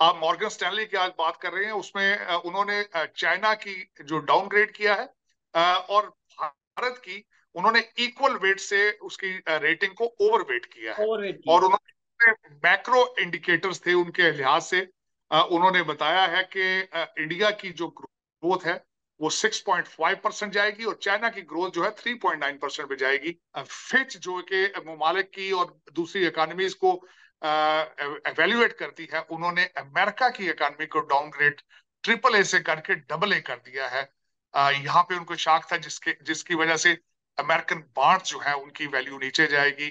आप Morgan Stanley की आज बात कर रहे हैं, उसमें उन्होंने चाइना की जो डाउनग्रेड किया है और भारत की उन्होंने इक्वल वेट से उसकी रेटिंग को ओवरवेट किया है। ओवरवेट और किया। उन्होंने मैक्रो इंडिकेटर्स थे उनके लिहाज से, उन्होंने बताया है कि इंडिया की जो ग्रोथ है वो 6.5% जाएगी और चाइना की ग्रोथ जो है 3.9% पे जाएगी। फिच जो कि ममालिक की और दूसरी इकोनॉमीज को एवेल्युएट करती है, उन्होंने अमेरिका की इकोनॉमी को डाउनग्रेड ट्रिपल ए से करके डबल ए कर दिया है। यहाँ पे उनको शाख था जिसकी वजह से अमेरिकन बॉन्ड जो है उनकी वैल्यू नीचे जाएगी,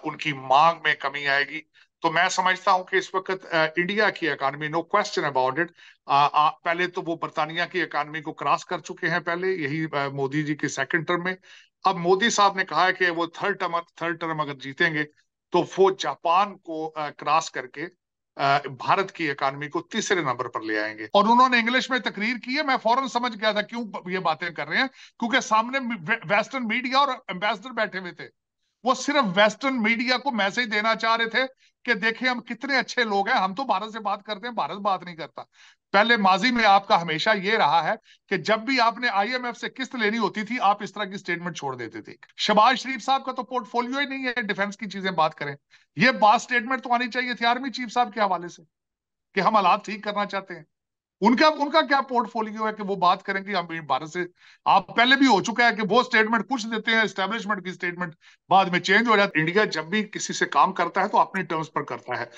उनकी मांग में कमी आएगी। तो मैं समझता हूं कि इस वक्त इंडिया की economy, no question about it, पहले तो वो बर्तानिया की इकोनॉमी को क्रॉस कर चुके हैं पहले, यही मोदी जी के सेकंड टर्म में। अब मोदी साहब ने कहा है कि वो थर्ड टर्म अगर जीतेंगे तो वो जापान को क्रॉस करके भारत की इकोनॉमी को तीसरे नंबर पर ले आएंगे। और उन्होंने इंग्लिश में तकरीर की है, मैं फौरन समझ गया था क्यों ये बातें कर रहे हैं, क्योंकि सामने वेस्टर्न मीडिया और एम्बेसडर बैठे हुए थे। वो सिर्फ वेस्टर्न मीडिया को मैसेज देना चाह रहे थे कि देखिए हम कितने अच्छे लोग हैं, हम तो भारत से बात करते हैं, भारत बात नहीं करता। पहले माजी में आपका हमेशा ये रहा है कि जब भी आपने आईएमएफ से किस्त लेनी होती थी आप इस तरह की स्टेटमेंट छोड़ देते थे। शहबाज शरीफ साहब का तो पोर्टफोलियो ही नहीं है डिफेंस की चीजें बात करें। ये बात स्टेटमेंट तो आनी चाहिए थी आर्मी चीफ साहब के हवाले से कि हम हालात ठीक करना चाहते हैं। उनका उनका क्या पोर्टफोलियो है कि वो बात करेंगे हम भारत से। आप पहले भी हो चुका है कि वो स्टेटमेंट कुछ देते हैं, एस्टेब्लिशमेंट की स्टेटमेंट बाद में चेंज हो जाती है। इंडिया जब भी किसी से काम करता है तो अपने टर्म्स पर करता है।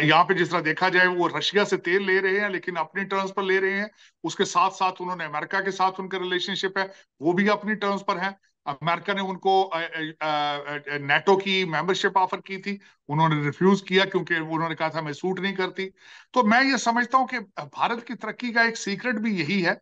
यहाँ पे जिस तरह देखा जाए वो रशिया से तेल ले रहे हैं लेकिन अपनी टर्म्स पर ले रहे हैं। उसके साथ साथ उन्होंने अमेरिका के साथ उनका रिलेशनशिप है, वो भी अपनी टर्म्स पर है। अमेरिका ने उनको नेटो की मेंबरशिप ऑफर की थी, उन्होंने रिफ्यूज किया क्योंकि उन्होंने कहा था मैं सूट नहीं करती। तो मैं ये समझता हूं कि भारत की तरक्की का एक सीक्रेट भी यही है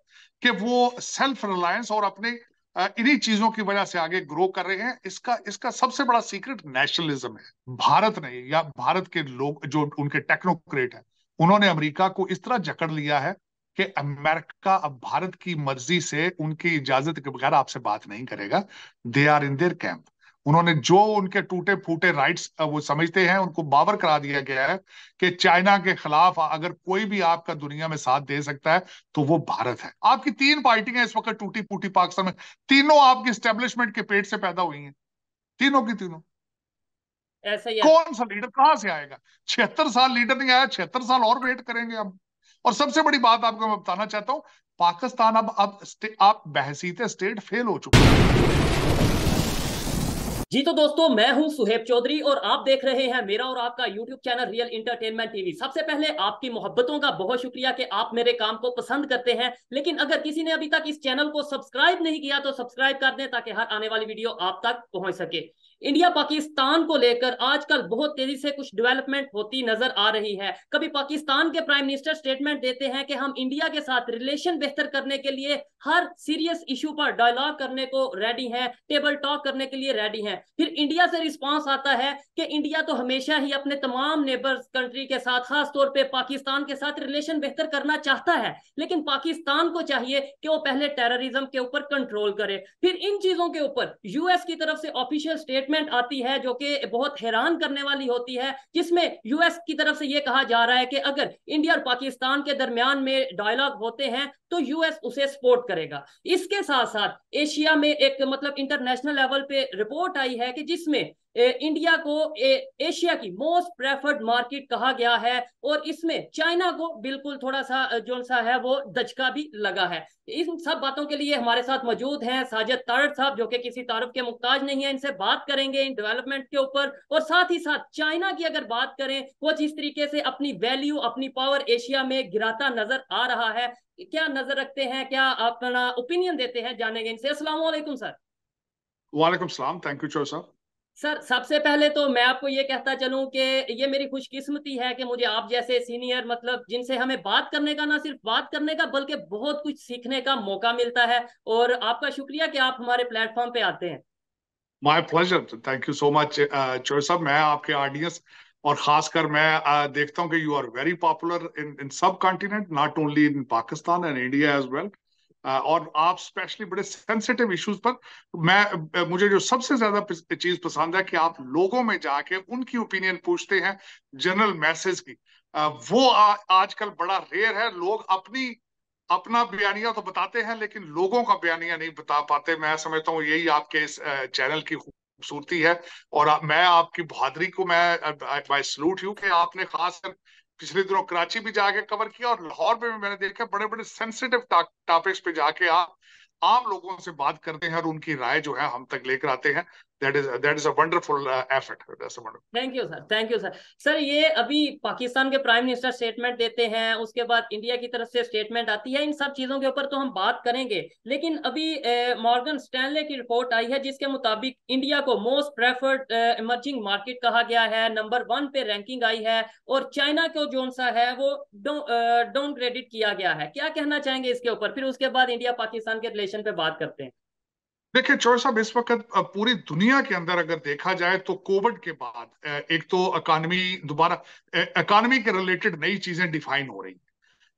कि वो सेल्फ रिलायंस और अपने इन्हीं चीजों की वजह से आगे ग्रो कर रहे हैं। इसका इसका सबसे बड़ा सीक्रेट नेशनलिज्म है। भारत ने या भारत के लोग जो उनके टेक्नोक्रेट हैं, उन्होंने अमेरिका को इस तरह जकड़ लिया है कि अमेरिका अब भारत की मर्जी से उनकी इजाजत के बगैर आपसे बात नहीं करेगा। They are in their camp. उन्होंने जो उनके टूटे फूटे राइट्स वो समझते हैं, उनको बावर करा दिया गया है कि चाइना के खिलाफ अगर कोई भी आपका दुनिया में साथ दे सकता है तो वो भारत है। आपकी तीन पार्टियां इस वक्त टूटी फूटी पाकिस्तान में, तीनों आपकी स्टेब्लिशमेंट के पेट से पैदा हुई हैं, तीनों की तीनों। ऐसा ही है। कौन सा लीडर कहां से आएगा? 76 साल लीडर नहीं आया, 76 साल और वेट करेंगे हम। और सबसे बड़ी बात आपको मैं बताना चाहता हूं, पाकिस्तान अब आप बहसीत स्टेट फेल हो चुका है। जी तो दोस्तों, मैं हूं सुहेब चौधरी और आप देख रहे हैं मेरा और आपका YouTube channel real entertainment TV. सबसे पहले आपकी मोहब्बतों का बहुत शुक्रिया कि आप मेरे काम को पसंद करते हैं। लेकिन अगर किसी ने अभी तक इस चैनल को सब्सक्राइब नहीं किया तो सब्सक्राइब कर दें ताकि हर आने वाली वीडियो आप तक पहुंच सके। इंडिया पाकिस्तान को लेकर आजकल बहुत तेजी से कुछ डेवलपमेंट होती नजर आ रही है। कभी पाकिस्तान के प्राइम मिनिस्टर स्टेटमेंट देते हैं कि हम इंडिया के साथ रिलेशन बेहतर करने के लिए हर सीरियस इशू पर डायलॉग करने को रेडी हैं, टेबल टॉक करने के लिए रेडी हैं। फिर इंडिया से रिस्पांस आता है कि इंडिया तो हमेशा ही अपने तमाम नेबर्स कंट्री के साथ, खास तौर पे पाकिस्तान के साथ रिलेशन बेहतर करना चाहता है, लेकिन पाकिस्तान को चाहिए कि वो पहले टेररिज्म के ऊपर कंट्रोल करे। फिर इन चीजों के ऊपर यूएस की तरफ से ऑफिशियल स्टेटमेंट आती है जो कि बहुत हैरान करने वाली होती है, जिसमें यूएस की तरफ से यह कहा जा रहा है कि अगर इंडिया और पाकिस्तान के दरमियान में डायलॉग होते हैं तो यूएस उसे सपोर्ट करेगा। इसके साथ साथ एशिया में एक मतलब इंटरनेशनल लेवल पे रिपोर्ट आई है कि जिसमें इंडिया को एशिया की मोस्ट प्रेफर्ड मार्केट कहा गया है और इसमें चाइना को बिल्कुल थोड़ा सा जो सा है वो दचका भी लगा है। इन सब बातों के लिए हमारे साथ मौजूद हैं साजिद तारड़ साहब, जो कि किसी तारुफ के मुख्ताज नहीं है। इनसे बात करेंगे इन डेवलपमेंट के ऊपर और साथ ही साथ चाइना की अगर बात करें वो जिस तरीके से अपनी वैल्यू, अपनी पावर एशिया में गिराता नजर आ रहा है, क्या नजर रखते हैं, क्या अपना ओपिनियन देते हैं, जानेंगे इनसे। अस्सलाम वालेकुम सर। वालेकुम सलाम, थैंक यू चो साहब। सर सबसे पहले तो मैं आपको ये कहता चलूं कि ये मेरी खुशकिस्मती है कि मुझे आप जैसे सीनियर मतलब जिनसे हमें बात करने का, ना सिर्फ बात करने का बल्कि बहुत कुछ सीखने का मौका मिलता है। और आपका शुक्रिया कि आप हमारे प्लेटफॉर्म पे आते हैं। My pleasure, thank you so much चो साहब। मैं आपके ऑडियंस और खासकर मैं देखता हूं कि you are very popular in in subcontinent, not only in Pakistan and India as well. और आप स्पेशली बड़े सेंसिटिव इश्यूज पर, मुझे जो सबसे ज्यादा चीज पसंद है कि आप लोगों में जाके उनकी ओपिनियन पूछते हैं जनरल मैसेज की। वो आजकल बड़ा रेयर है। लोग अपना बयानिया तो बताते हैं लेकिन लोगों का बयानिया नहीं बता पाते। मैं समझता हूँ यही आपके इस चैनल की खूबसूरती है। और मैं आपकी बहादुरी को मैं सलूट हूँ कि आपने खासकर पिछले दिनों कराची भी जाके कवर किया और लाहौर में भी मैंने देखा बड़े बड़े सेंसिटिव टॉपिक्स पे जाके आप आम लोगों से बात करते हैं और उनकी राय जो है हम तक लेकर आते हैं। That is a wonderful effort. Thank you sir, thank you sir. Sir ये अभी पाकिस्तान के प्राइम मिनिस्टर स्टेटमेंट देते हैं, उसके बाद इंडिया की तरफ से स्टेटमेंट आती है, इन सब चीजों के ऊपर तो हम बात करेंगे। लेकिन अभी मॉर्गन स्टैनले की रिपोर्ट आई है जिसके मुताबिक इंडिया को मोस्ट प्रेफर्ड इमर्जिंग मार्केट कहा गया है, नंबर 1 पे रैंकिंग आई है, और चाइना को जो सा है वो डाउनग्रेडेड किया गया है। क्या कहना चाहेंगे इसके ऊपर, फिर उसके बाद इंडिया पाकिस्तान के रिलेशन पे बात करते हैं। देखिए चौर साहब, इस वक्त पूरी दुनिया के अंदर अगर देखा जाए तो कोविड के बाद एक तो इकानमी दोबारा इकानमी के रिलेटेड नई चीजें डिफाइन हो रही हैं।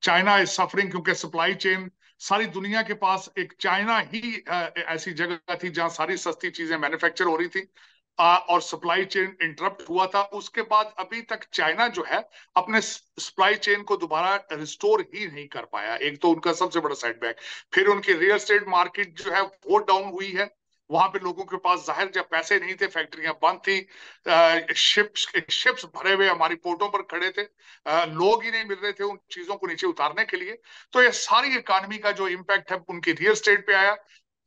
चाइना इज सफरिंग क्योंकि सप्लाई चेन सारी दुनिया के पास एक चाइना ही ऐसी जगह थी जहां सारी सस्ती चीजें मैन्युफैक्चर हो रही थी। और सप्लाई चेन इंटरप्ट हुआ था। उसके बाद अभी तक चाइना जो है अपने सप्लाई चेन को दोबारा रिस्टोर ही नहीं कर पाया। एक तो उनका सबसे बड़ा सेटबैक। फिर उनकी रियल एस्टेट मार्केट जो है वो डाउन हुई है। वहां पे लोगों के पास जाहिर जब पैसे नहीं थे, फैक्ट्रियां बंद थी, शिप्स शिप्स भरे हुए हमारी पोर्टों पर खड़े थे, लोग ही नहीं मिल रहे थे उन चीजों को नीचे उतारने के लिए। तो ये सारी इकानमी का जो इम्पैक्ट है उनकी रियल एस्टेट पे आया।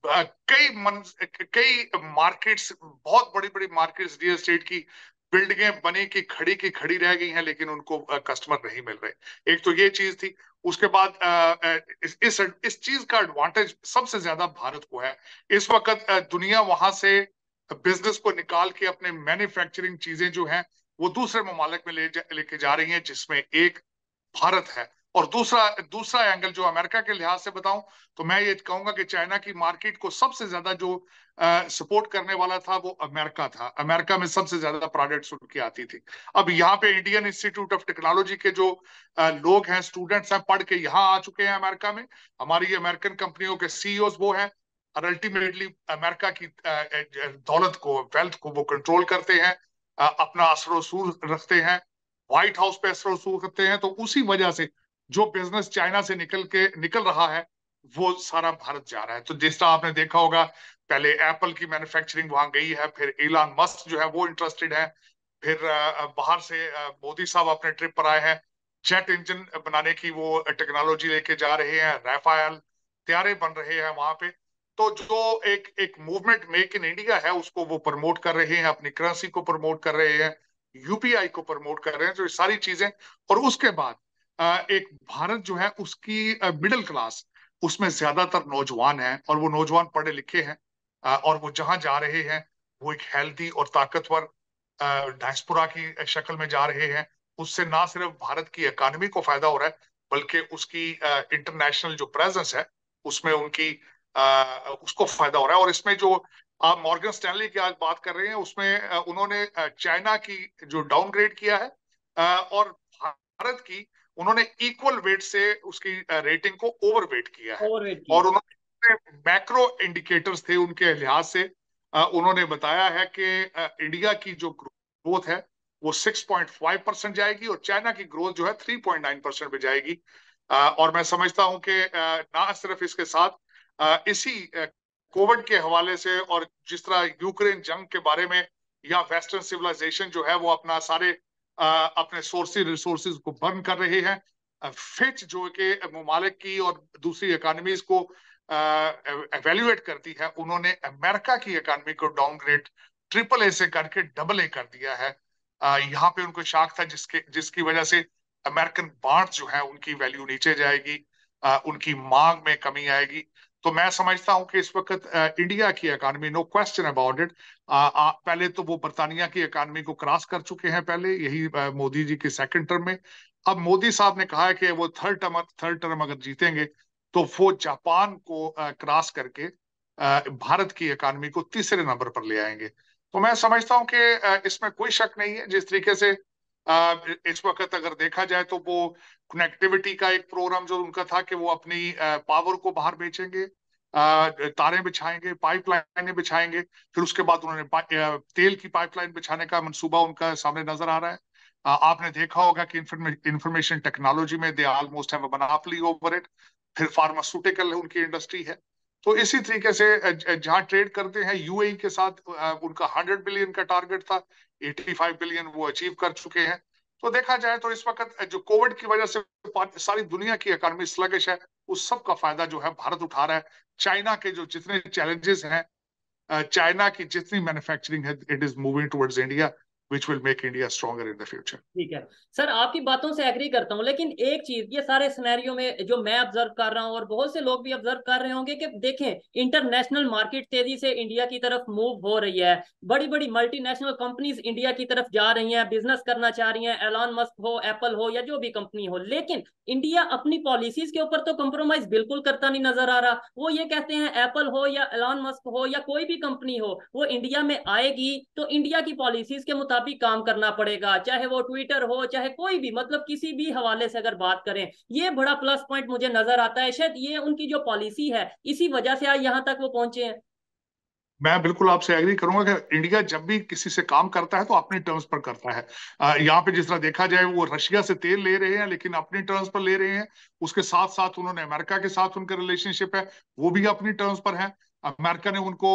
कई मार्केट्स, बहुत बड़ी बड़ी मार्केट्स रियल एस्टेट की बिल्डिंगें बनी की खड़ी रह गई हैं लेकिन उनको कस्टमर नहीं मिल रहे। एक तो ये चीज थी। उसके बाद इस चीज का एडवांटेज सबसे ज्यादा भारत को है। इस वक्त दुनिया वहां से बिजनेस को निकाल के अपने मैन्युफैक्चरिंग चीजें जो हैं वो दूसरे ममालिक में लेके जा रही हैं, जिसमें एक भारत है। और दूसरा दूसरा एंगल जो अमेरिका के लिहाज से बताऊं तो मैं ये कहूंगा कि चाइना की मार्केट को सबसे ज्यादा जो सपोर्ट करने वाला था वो अमेरिका था। अमेरिका में सबसे ज्यादा प्रोडक्ट्स उनकी आती थी। अब यहाँ पे इंडियन इंस्टीट्यूट ऑफ टेक्नोलॉजी के जो लोग हैं, स्टूडेंट्स हैं, पढ़ के यहाँ आ चुके हैं अमेरिका में। हमारी अमेरिकन कंपनियों के सीईओज वो हैं और अल्टीमेटली अमेरिका की दौलत को, वेल्थ को वो कंट्रोल करते हैं, अपना असर रसूल रखते हैं, व्हाइट हाउस पे असर रसूल करते हैं। तो उसी वजह से जो बिजनेस चाइना से निकल रहा है वो सारा भारत जा रहा है। तो जिस तरह आपने देखा होगा, पहले एप्पल की मैन्युफैक्चरिंग वहां गई है, फिर इलॉन मस्क जो है वो इंटरेस्टेड है, फिर बाहर से मोदी साहब अपने ट्रिप पर आए हैं, जेट इंजन बनाने की वो टेक्नोलॉजी लेके जा रहे हैं, राफेल तैयारे बन रहे हैं वहां पे। तो जो एक एक मूवमेंट मेक इन इंडिया है उसको वो प्रमोट कर रहे हैं, अपनी करेंसी को प्रमोट कर रहे हैं, यूपीआई को प्रमोट कर रहे हैं, जो ये सारी चीजें। और उसके बाद एक भारत जो है उसकी मिडिल क्लास, उसमें ज्यादातर नौजवान हैं और वो नौजवान पढ़े लिखे हैं। और वो जहां जा रहे हैं वो एक हेल्दी और ताकतवर डायस्पोरा की शक्ल में जा रहे हैं। उससे ना सिर्फ भारत की इकानमी को फायदा हो रहा है बल्कि उसकी इंटरनेशनल जो प्रेजेंस है उसमें उनकी उसको फायदा हो रहा है। और इसमें जो आप मॉर्गन स्टैनली की आज बात कर रहे हैं उसमें उन्होंने चाइना की जो डाउनग्रेड किया है और भारत की उन्होंने इक्वल वेट से उसकी रेटिंग को ओवरवेट किया है। ओवरवेट और किया। उन्होंने मैक्रो इंडिकेटर्स थे उनके लिहाज से उन्होंने बताया है कि इंडिया की जो ग्रोथ है वो 6.5% जाएगी और चाइना की ग्रोथ जो है 3.9% पे जाएगी। और मैं समझता हूं कि ना सिर्फ इसके साथ इसी कोविड के हवाले से और जिस तरह यूक्रेन जंग के बारे में या वेस्टर्न सिविलाइजेशन जो है वो अपना सारे अपने सोर्सेज रिसोर्सेज को बर्न कर रहे हैं। फिच जो कि ममालिक की और दूसरी इकानमीज को एवेल्युएट करती है, उन्होंने अमेरिका की इकानमी को डाउनग्रेड ट्रिपल ए से करके डबल ए कर दिया है। यहाँ पे उनको शाख था जिसकी वजह से अमेरिकन बॉन्ड्स जो है उनकी वैल्यू नीचे जाएगी, उनकी मांग में कमी आएगी। तो मैं समझता हूं कि इस वक्त इंडिया की economy, no question about it, पहले तो वो बर्तानिया की इकानमी को क्रॉस कर चुके हैं पहले, यही मोदी जी के सेकंड टर्म में। अब मोदी साहब ने कहा है कि वो थर्ड टर्म अगर जीतेंगे तो वो जापान को क्रॉस करके भारत की इकानमी को तीसरे नंबर पर ले आएंगे। तो मैं समझता हूं कि इसमें कोई शक नहीं है। जिस तरीके से इस वक्त अगर देखा जाए तो वो कनेक्टिविटी का एक प्रोग्राम जो उनका था कि वो अपनी पावर को बाहर बेचेंगे, तारें बिछाएंगे, पाइपलाइनें बिछाएंगे, फिर उसके बाद उन्होंने तेल की पाइपलाइन बिछाने का मंसूबा उनका सामने नजर आ रहा है। आपने देखा होगा कि इंफॉर्मेशन टेक्नोलॉजी में they almost have a monopoly over it. फिर फार्मास्यूटिकल उनकी इंडस्ट्री है। तो इसी तरीके से जहां ट्रेड करते हैं यूएई के साथ, उनका 100 बिलियन का टारगेट था, 85 बिलियन वो अचीव कर चुके हैं। तो देखा जाए तो इस वक्त जो कोविड की वजह से सारी दुनिया की इकोनॉमी स्लगिश है, उस सब का फायदा जो है भारत उठा रहा है। चाइना के जो जितने चैलेंजेस हैं, चाइना की जितनी मैन्युफैक्चरिंग है, it is moving towards India, which will make India stronger in the future. ठीक है सर, आपकी बातों से एग्री करता हूँ, लेकिन एक चीज ये सारे सिनेरियो में जो मैं ऑब्जर्व कर रहा हूँ और बहुत से लोग भी ऑब्जर्व कर रहे होंगे कि देखें इंटरनेशनल मार्केट तेजी से इंडिया की तरफ मूव हो रही है। बड़ी बड़ी मल्टीनेशनल कंपनीज इंडिया की तरफ जा रही हैं, बिजनेस करना चाह रही हैं, एलॉन मस्क हो, एप्पल हो या जो भी कंपनी हो। लेकिन इंडिया अपनी पॉलिसीज के ऊपर तो कंप्रोमाइज बिल्कुल करता नहीं नजर आ रहा। वो ये कहते हैं एप्पल हो या एलॉन मस्क हो या कोई भी कंपनी हो, वो इंडिया में आएगी तो इंडिया की पॉलिसीज के मुताबिक काम करना पड़ेगा, चाहे वो ट्विटर हो चाहे कोई भी, मतलब किसी भी हवाले से अगर बात करें। ये बड़ा प्लस पॉइंट मुझे नजर आता है, शायद ये उनकी जो पॉलिसी है इसी वजह से आज यहाँ तक वो पहुंचे हैं। मैं बिल्कुल आपसे एग्री करूंगा कि इंडिया जब भी किसी से काम करता है तो अपने टर्म्स पर करता है। यहाँ पे जिस तरह देखा जाए, वो रशिया से तेल ले रहे हैं लेकिन अपनी टर्म्स पर ले रहे हैं। उसके साथ साथ उन्होंने अमेरिका के साथ उनका रिलेशनशिप है, वो भी अपनी टर्म्स पर है। अमेरिका ने उनको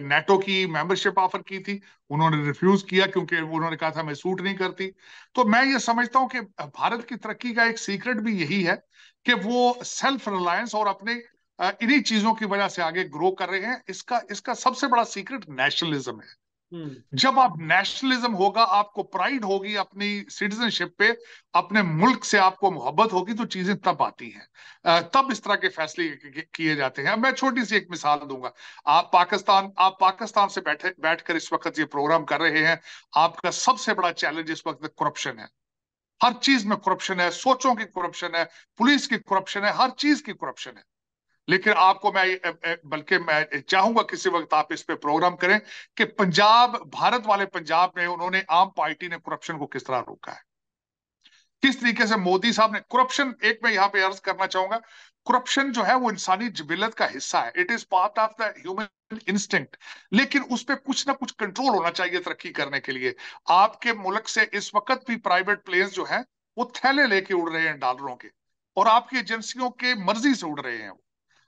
नेटो की मेंबरशिप ऑफर की थी, उन्होंने रिफ्यूज किया क्योंकि उन्होंने कहा था मैं सूट नहीं करती। तो मैं ये समझता हूँ कि भारत की तरक्की का एक सीक्रेट भी यही है कि वो सेल्फ रिलायंस और अपने इन्हीं चीजों की वजह से आगे ग्रो कर रहे हैं। इसका इसका सबसे बड़ा सीक्रेट नेशनलिज्म है। हम्म। जब आप नेशनलिज्म होगा, आपको प्राइड होगी अपनी सिटीजनशिप पे, अपने मुल्क से आपको मोहब्बत होगी, तो चीजें तब आती हैं, तब इस तरह के फैसले किए जाते हैं। अब मैं छोटी सी एक मिसाल दूंगा। आप पाकिस्तान से बैठकर इस वक्त ये प्रोग्राम कर रहे हैं। आपका सबसे बड़ा चैलेंज इस वक्त करप्शन है। हर चीज में करप्शन है, सोचों की करप्शन है, पुलिस की करप्शन है, हर चीज की करप्शन है। लेकिन आपको बल्कि मैं चाहूंगा किसी वक्त आप इस पे प्रोग्राम करें कि पंजाब, भारत वाले पंजाब में उन्होंने, आम पार्टी ने करप्शन को किस तरह रोका है, किस तरीके से मोदी साहब ने करप्शन, एक मैं यहाँ पे अर्ज करना चाहूंगा, करप्शन जो है वो इंसानी जिबिलत का हिस्सा है, it is part of the human instinct. लेकिन उस पर कुछ ना कुछ कंट्रोल होना चाहिए तरक्की करने के लिए। आपके मुल्क से इस वक्त भी प्राइवेट प्लेन्स जो है वो थैले लेके उड़ रहे हैं डॉलरों के, और आपकी एजेंसियों के मर्जी से उड़ रहे हैं।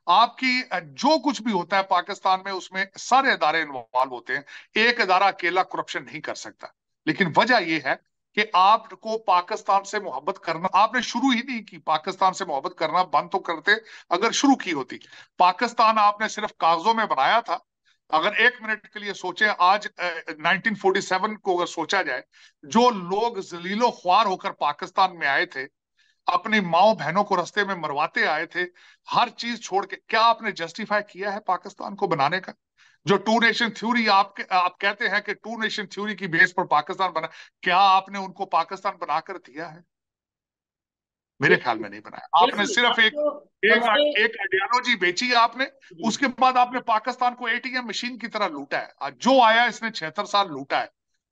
आपकी जो कुछ भी होता है पाकिस्तान में, उसमें सारे इदारे इन्वॉल्व होते हैं। एक इदारा अकेला करप्शन नहीं कर सकता। लेकिन वजह यह है कि आपको पाकिस्तान से मोहब्बत करना आपने शुरू ही नहीं की। पाकिस्तान से मोहब्बत करना बंद तो करते अगर शुरू की होती। पाकिस्तान आपने सिर्फ कागजों में बनाया था। अगर एक मिनट के लिए सोचें, आज 1947 को अगर सोचा जाए, जो लोग जलीलो ख्वार होकर पाकिस्तान में आए थे, अपनी माओ बहनों को रास्ते में मरवाते आए थे, हर चीज छोड़ के, क्या आपने जस्टिफाई किया है पाकिस्तान को बनाने का? जो टू नेशन थ्योरी आप कहते हैं कि टू नेशन थ्योरी की बेस पर पाकिस्तान बना, क्या आपने उनको पाकिस्तान बनाकर दिया है? मेरे ख्याल बिल्कुल में नहीं बनाया। आपने बिल्कुल। सिर्फ अब एक तो एक हमसे एक आइडियोलॉजी बेची है आपने। जी। उसके बाद आपने पाकिस्तान को एटीएम मशीन की तरह लूटा है। आज जो आया इसने 76 साल लूटा है।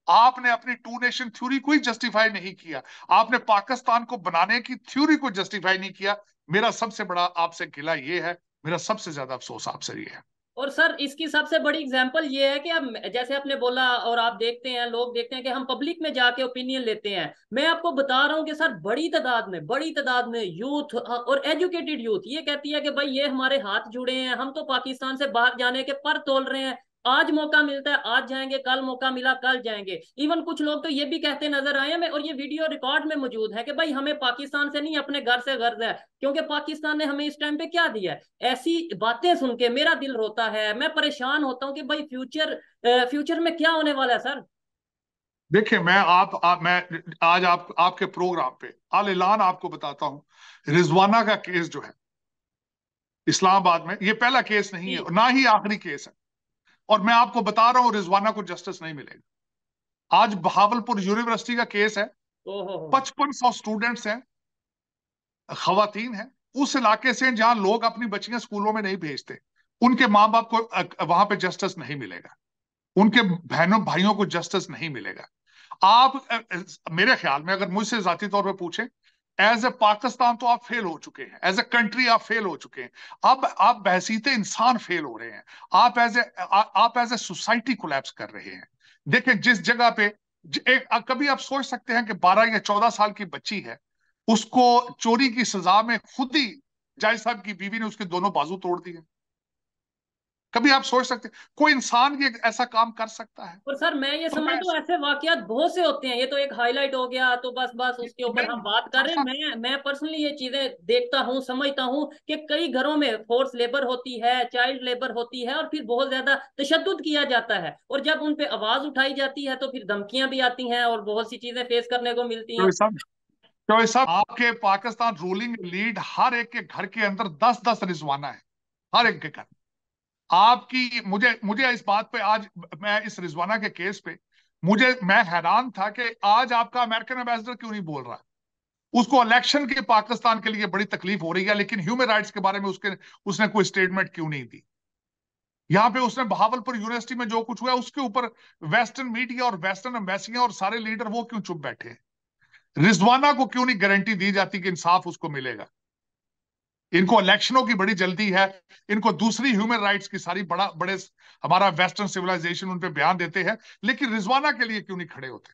आपने अपनी टू नेशन थ्योरी को ही जस्टिफाई नहीं किया। आपने पाकिस्तान को बनाने की थ्योरी को जस्टिफाई नहीं किया। मेरा सबसे बड़ा आपसे गिला ये है, मेरा सबसे ज्यादा अफसोस आपसे ये है। और सर इसकी सबसे बड़ी एग्जांपल ये है कि अब जैसे आपने बोला और आप देखते हैं, लोग देखते हैं कि हम पब्लिक में जाके ओपिनियन लेते हैं। मैं आपको बता रहा हूँ कि सर बड़ी तादाद में यूथ और एजुकेटेड यूथ ये कहती है कि भाई ये हमारे हाथ जुड़े हैं, हम तो पाकिस्तान से बाहर जाने के पर तोल रहे हैं। आज मौका मिलता है आज जाएंगे, कल मौका मिला कल जाएंगे। इवन कुछ लोग तो ये भी कहते नजर आए हैं, और ये वीडियो रिकॉर्ड में मौजूद है, कि भाई हमें पाकिस्तान से नहीं अपने घर से गर्ज है, क्योंकि पाकिस्तान ने हमें इस टाइम पे क्या दिया है। ऐसी बातें सुन के मेरा दिल रोता है, मैं परेशान होता हूँ कि भाई फ्यूचर में क्या होने वाला है सर। देखिए, मैं आज आपके प्रोग्राम पे आल ऐलान आपको बताता हूं। रिजवाना का केस जो है इस्लामाबाद में, ये पहला केस नहीं जी। है, ना ही आखिरी केस है। और मैं आपको बता रहा हूं रिजवाना को जस्टिस नहीं मिलेगा। आज बहावलपुर यूनिवर्सिटी का केस है। ओहो। 5500 स्टूडेंट्स हैं, खवातीन हैं, उस इलाके से जहां लोग अपनी बच्चियां स्कूलों में नहीं भेजते। उनके माँ बाप को वहां पे जस्टिस नहीं मिलेगा। उनके बहनों भाइयों को जस्टिस नहीं मिलेगा। आप मेरे ख्याल में अगर मुझसे जाती तौर पर पूछें, एज ए पाकिस्तान तो आप फेल हो चुके हैं, एज ए कंट्री आप फेल हो चुके हैं। अब आप बहसीत इंसान फेल हो रहे हैं। आप एज ए सोसाइटी कोलैप्स कर रहे हैं। देखें, जिस जगह पे कभी आप सोच सकते हैं कि 12 या 14 साल की बच्ची है, उसको चोरी की सजा में खुद ही जज साहब की बीवी ने उसके दोनों बाजू तोड़ दिए? कभी आप सोच सकते हैं कोई इंसान ये ऐसा काम कर सकता है? और सर मैं ये तो मैं समझता हूँ ऐसे वाकयात बहुत से होते हैं, ये तो एक हाईलाइट हो गया तो बस बस उसके ऊपर हम नहीं, बात कर रहे हैं। जैसा मैं पर्सनली ये चीजें देखता हूँ, समझता हूँ कि कई घरों में फोर्स लेबर होती है, चाइल्ड लेबर होती है, और फिर बहुत ज्यादा तशद्दुद किया जाता है, और जब उन पे आवाज उठाई जाती है तो फिर धमकियां भी आती हैं और बहुत सी चीजें फेस करने को मिलती हैं। चौबीस साहब, आपके पाकिस्तान रूलिंग लीड हर एक के घर के अंदर 10-10 रिजवाना है, हर एक के घर। आपकी मुझे मुझे इस बात पे आज, मैं इस रिजवाना के केस पे, मैं हैरान था कि आज आपका अमेरिकन एम्बेसडर क्यों नहीं बोल रहा। उसको इलेक्शन के पाकिस्तान के लिए बड़ी तकलीफ हो रही है, लेकिन ह्यूमन राइट्स के बारे में उसने कोई स्टेटमेंट क्यों नहीं दी। यहाँ पे उसने बहावलपुर यूनिवर्सिटी में जो कुछ हुआ उसके ऊपर वेस्टर्न मीडिया और वेस्टर्न एम्बेसियां और सारे लीडर वो क्यों चुप बैठे हैं? रिजवाना को क्यों नहीं गारंटी दी जाती कि इंसाफ उसको मिलेगा? इनको इलेक्शनों की बड़ी जल्दी है, इनको दूसरी ह्यूमन राइट्स की सारी बड़ा बड़े हमारा वेस्टर्न सिविलाइजेशन उन पे बयान देते हैं, लेकिन रिजवाना के लिए क्यों नहीं खड़े होते?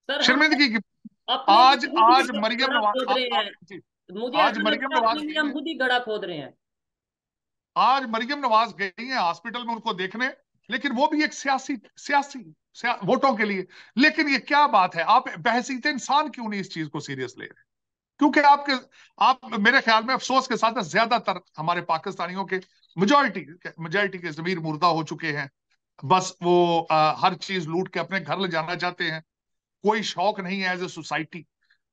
सर हम शर्मिंदगी की। अपने आज लिए खुद ही आज मरियम गड़ा खोद नवाज रहे हैं। जी, मुझे आज ऐसा मरियम लगता है नवाज अपने लिए गई हम है। खुद ही गड़ा खोद रहे हैं। आज मरियम नवाज गई है हॉस्पिटल में उनको देखने, लेकिन वो भी एक वोटों के लिए। लेकिन ये क्या बात है, आप बहसीत इंसान क्यों नहीं इस चीज को सीरियस ले रहे? क्योंकि आप मेरे ख्याल में अफसोस के साथ ज्यादातर हमारे पाकिस्तानियों के मेजोरिटी मेजोरिटी के जमीर मुर्दा हो चुके हैं। बस वो हर चीज लूट के अपने घर ले जाना चाहते हैं। कोई शौक नहीं है एज ए सोसाइटी,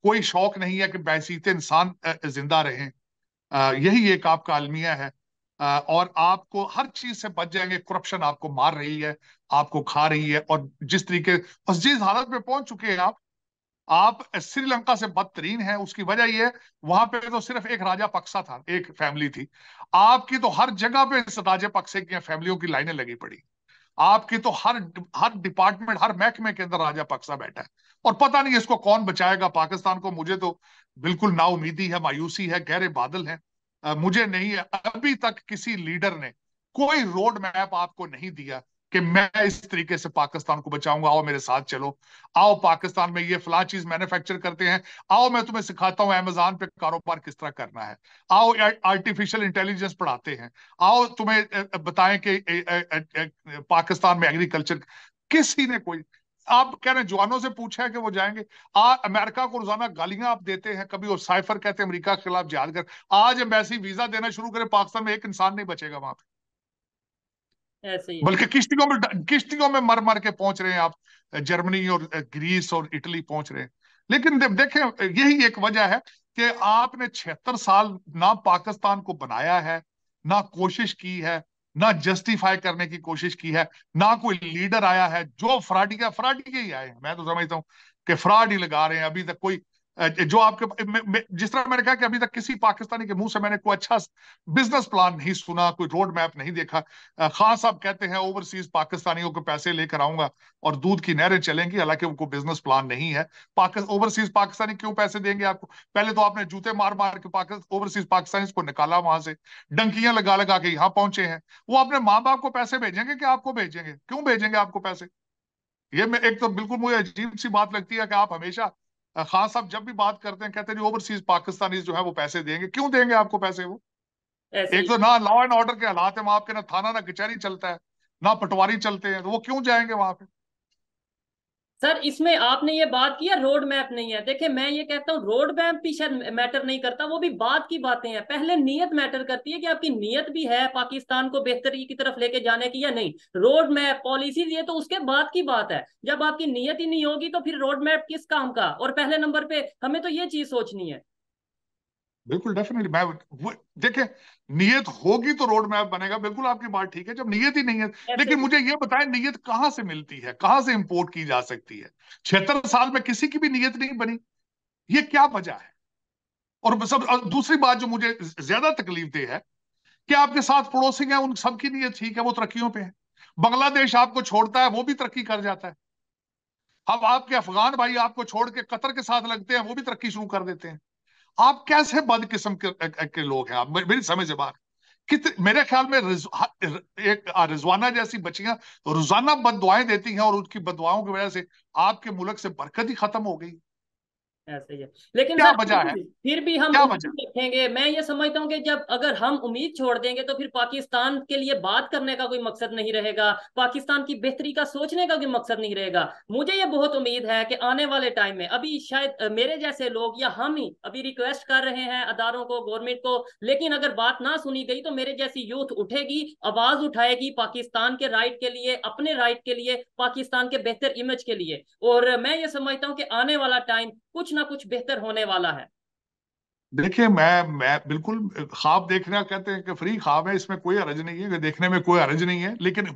कोई शौक नहीं है कि बहसीत इंसान जिंदा रहें। यही एक आपका अलमिया है। और आपको हर चीज से बच जाएंगे। करप्शन आपको मार रही है, आपको खा रही है, और जिस तरीके और जिस हालत में पहुंच चुके हैं आप श्रीलंका से बदतरीन है। उसकी वजह यह है, वहां पे तो सिर्फ एक राजा पक्सा था, एक फैमिली थी। आपकी तो हर जगह पे इस राजा पक्से की फैमिलियों की लाइनें लगी पड़ी। आपकी तो हर हर डिपार्टमेंट, हर महकमे के अंदर राजा पक्सा बैठा है। और पता नहीं इसको कौन बचाएगा पाकिस्तान को। मुझे तो बिल्कुल नाउमीदी है, मायूसी है, गहरे बादल हैं। मुझे नहीं है, अभी तक किसी लीडर ने कोई रोड मैप आपको नहीं दिया कि मैं इस तरीके से पाकिस्तान को बचाऊंगा, आओ मेरे साथ चलो। आओ पाकिस्तान में ये फला चीज मैन्युफैक्चर करते हैं, आओ मैं तुम्हें सिखाता हूं अमेजोन पे कारोबार किस तरह करना है। आओ आर्टिफिशियल इंटेलिजेंस पढ़ाते हैं। आओ तुम्हें बताएं कि पाकिस्तान में एग्रीकल्चर। किसी ने कोई, आप कह रहे हैं जवानों से पूछा है कि वो जाएंगे? अमेरिका को रोजाना गालियां आप देते हैं, कभी वो साइफर कहते हैं अमेरिका के खिलाफ जिहाद कर। आज एम्बेसी वीजा देना शुरू करे पाकिस्तान में, एक इंसान नहीं बचेगा वहां पे। ऐसे ही है। बल्कि किश्तियों में मर मर के पहुंच रहे हैं आप, जर्मनी और ग्रीस और इटली पहुंच रहे हैं। लेकिन देखें, यही एक वजह है कि आपने 76 साल ना पाकिस्तान को बनाया है, ना कोशिश की है, ना जस्टिफाई करने की कोशिश की है। ना कोई लीडर आया है। जो फ्राडी के ही आए हैं। मैं तो समझता हूँ कि फ्रॉड ही लगा रहे हैं अभी तक। कोई जो आपके जिस तरह मैंने कहा कि अभी तक किसी पाकिस्तानी के मुंह से मैंने कोई अच्छा बिजनेस प्लान नहीं सुना, कोई रोड मैप नहीं देखा। खान साहब कहते हैं ओवरसीज पाकिस्तानियों को पैसे लेकर आऊंगा और दूध की नहरें चलेंगी, हालांकि उनको बिजनेस प्लान नहीं है। ओवरसीज पाकिस्तानी क्यों पैसे देंगे आपको? पहले तो आपने जूते मार मार के ओवरसीज पाकिस्तानी को निकाला वहां से, डंकियां लगा लगा के यहाँ पहुंचे हैं। वो अपने माँ बाप को पैसे भेजेंगे कि आपको भेजेंगे? क्यों भेजेंगे आपको पैसे? ये मैं एक तो बिल्कुल मुझे अजीब सी बात लगती है कि आप हमेशा खान साहब जब भी बात करते हैं कहते हैं ओवरसीज पाकिस्तानी जो है वो पैसे देंगे। क्यों देंगे आपको पैसे वो? ऐसे एक ही। तो ना लॉ एंड ऑर्डर के हालात है वहां पे, ना थाना ना कचहरी चलता है, ना पटवारी चलते हैं, तो वो क्यों जाएंगे वहां पे? सर इसमें आपने ये बात किया रोड मैप नहीं है, देखिए मैं ये कहता हूँ रोड मैप भी शायद मैटर नहीं करता, वो भी बात की बातें हैं। पहले नीयत मैटर करती है कि आपकी नीयत भी है पाकिस्तान को बेहतरी की तरफ लेके जाने की या नहीं। रोड मैप पॉलिसीज ये तो उसके बाद की बात है। जब आपकी नीयत ही नहीं होगी तो फिर रोड मैप किस काम का? और पहले नंबर पे हमें तो ये चीज सोचनी है। बिल्कुल डेफिनेटली। देखे, नियत होगी तो रोड मैप बनेगा, बिल्कुल आपकी बात ठीक है, जब नियत ही नहीं है। ऐसे लेकिन ही। मुझे ये बताएं, नियत कहां से मिलती है, कहां से इंपोर्ट की जा सकती है? 76 साल में किसी की भी नियत नहीं बनी। ये क्या वजह है? और दूसरी बात जो मुझे ज्यादा तकलीफ दे है कि आपके साथ पड़ोसी हैं, उन सबकी नीयत ठीक है, वो तरक्कियों पे है। बांग्लादेश आपको छोड़ता है, वो भी तरक्की कर जाता है। अब आपके अफगान भाई आपको छोड़ के कतर के साथ लगते हैं, वो भी तरक्की शुरू कर देते हैं। आप कैसे बदकिस्म के लोग हैं आप? मेरी समझ से बाहर। मेरे ख्याल में एक रिजवाना जैसी बच्चियां रोजाना बददुआएं देती हैं और उनकी बददुआओं की वजह से आपके मुल्क से बरकत ही खत्म हो गई। ऐसे ही है। लेकिन क्या सर वजह है? फिर भी हम क्या वजह? उम्मीद रखेंगे। मैं ये समझता हूँ कि जब अगर हम उम्मीद छोड़ देंगे तो फिर पाकिस्तान के लिए बात करने का कोई मकसद नहीं रहेगा, पाकिस्तान की बेहतरी का सोचने का कोई मकसद नहीं रहेगा। मुझे ये बहुत उम्मीद है कि आने वाले टाइम में अभी शायद मेरे जैसे लोग या हम ही अभी रिक्वेस्ट कर रहे हैं अदारों को, गवर्नमेंट को, लेकिन अगर बात ना सुनी गई तो मेरे जैसी यूथ उठेगी, आवाज उठाएगी पाकिस्तान के राइट के लिए, अपने राइट के लिए, पाकिस्तान के बेहतर इमेज के लिए। और मैं ये समझता हूँ कि आने वाला टाइम कुछ ना कुछ बेहतर होने वाला है। देखिए, मैं बिल्कुल, ख्वाब देखना कहते हैं कि फ्री ख्वाब है, इसमें कोई हर्ज नहीं है, देखने में कोई हर्ज नहीं है। लेकिन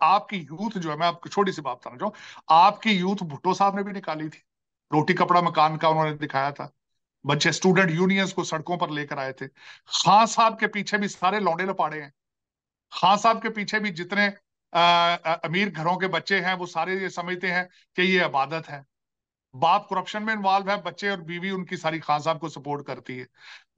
आपकी यूथ जो है, मैं आपको छोटी सी बात बताना चाहूँ, आपकी यूथ भुट्टो साहब ने भी निकाली थी, रोटी कपड़ा मकान का उन्होंने दिखाया था। बच्चे स्टूडेंट यूनियंस को सड़कों पर लेकर आए थे। खान साहब के पीछे भी सारे लौंडे लपाड़े हैं। खान साहब के पीछे भी जितने अमीर घरों के बच्चे हैं, वो सारे ये समझते हैं कि ये इबादत है। बाप करप्शन में इन्वॉल्व है, बच्चे और बीवी उनकी सारी खान साहब को सपोर्ट करती है।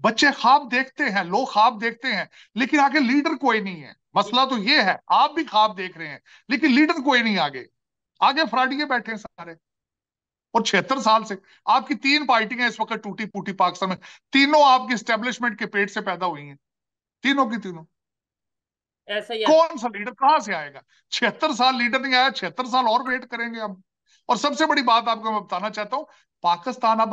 बच्चे ख्वाब देखते हैं, लोग ख्वाब देखते हैं, लेकिन आगे लीडर कोई नहीं है। मसला तो ये है, आप भी ख्वाब देख रहे हैं लेकिन लीडर कोई नहीं आगे। आगे फ्राडिये बैठे हैं सारे। और 76 साल से आपकी तीन पार्टियां इस वक्त टूटी फूटी पाकिस्तान में, तीनों आपकी स्टेब्लिशमेंट के पेट से पैदा हुई हैं, तीनों की तीनों। ऐसा ही है। कौन सा लीडर कहां से आएगा? 76 साल लीडर नहीं आया, 76 साल और वेट करेंगे हम। और सबसे बड़ी बात आपको मैं बताना चाहता हूं, पाकिस्तान अब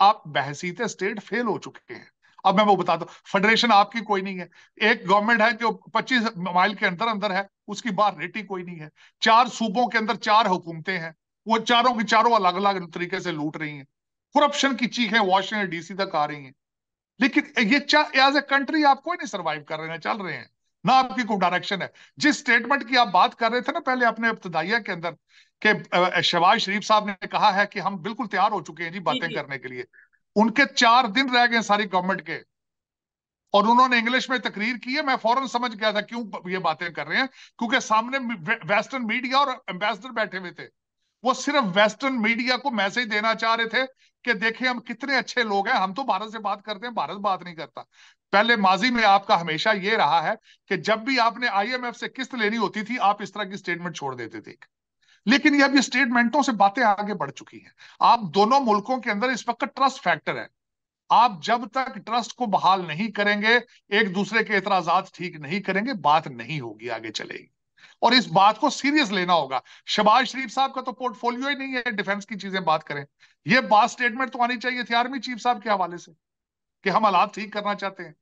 आप बहसीत स्टेट फेल हो चुके हैं। अब मैं वो बताता हूँ, फेडरेशन आपकी कोई नहीं है। एक गवर्नमेंट है जो 25 माइल के अंदर अंदर है, उसकी बाहर रेटी कोई नहीं है। 4 सूबों के अंदर 4 हुकूमतें हैं, वो चारों की चारों अलग अलग तरीके से लूट रही हैं। करप्शन की चीखें वॉशिंगटन डीसी तक आ रही हैं। लेकिन ये एज ए कंट्री आप कोई नहीं सर्वाइव कर रहे हैं, चल रहे हैं। ना आपकी कोई डायरेक्शन है। जिस स्टेटमेंट की आप बात कर रहे थे ना पहले अपने इब्तदाइया के अंदर, कि शहबाज शरीफ साहब ने कहा है कि हम बिल्कुल तैयार हो चुके हैं जी जी बातें जी। करने के लिए। उनके 4 दिन रह गए सारी गवर्नमेंट के, और उन्होंने इंग्लिश में तकरीर की है। मैं फौरन समझ गया था क्यों ये बातें कर रहे हैं, क्योंकि सामने वेस्टर्न मीडिया और एम्बेसडर बैठे हुए थे। वो सिर्फ वेस्टर्न मीडिया को मैसेज देना चाह रहे थे कि देखिए हम कितने अच्छे लोग हैं, हम तो भारत से बात करते हैं, भारत बात नहीं करता। पहले माजी में आपका हमेशा ये रहा है कि जब भी आपने आईएमएफ से किस्त लेनी होती थी, आप इस तरह की स्टेटमेंट छोड़ देते थे। लेकिन ये अब ये स्टेटमेंटों से बातें आगे बढ़ चुकी हैं। आप दोनों मुल्कों के अंदर इस वक्त ट्रस्ट फैक्टर है। आप जब तक ट्रस्ट को बहाल नहीं करेंगे, एक दूसरे के एतराजात ठीक नहीं करेंगे, बात नहीं होगी, आगे चलेगी। और इस बात को सीरियस लेना होगा। शहबाज शरीफ साहब का तो पोर्टफोलियो ही नहीं है डिफेंस की चीजें बात करें। ये बात स्टेटमेंट तो आनी चाहिए थी आर्मी चीफ साहब के हवाले से कि हम हालात ठीक करना चाहते हैं।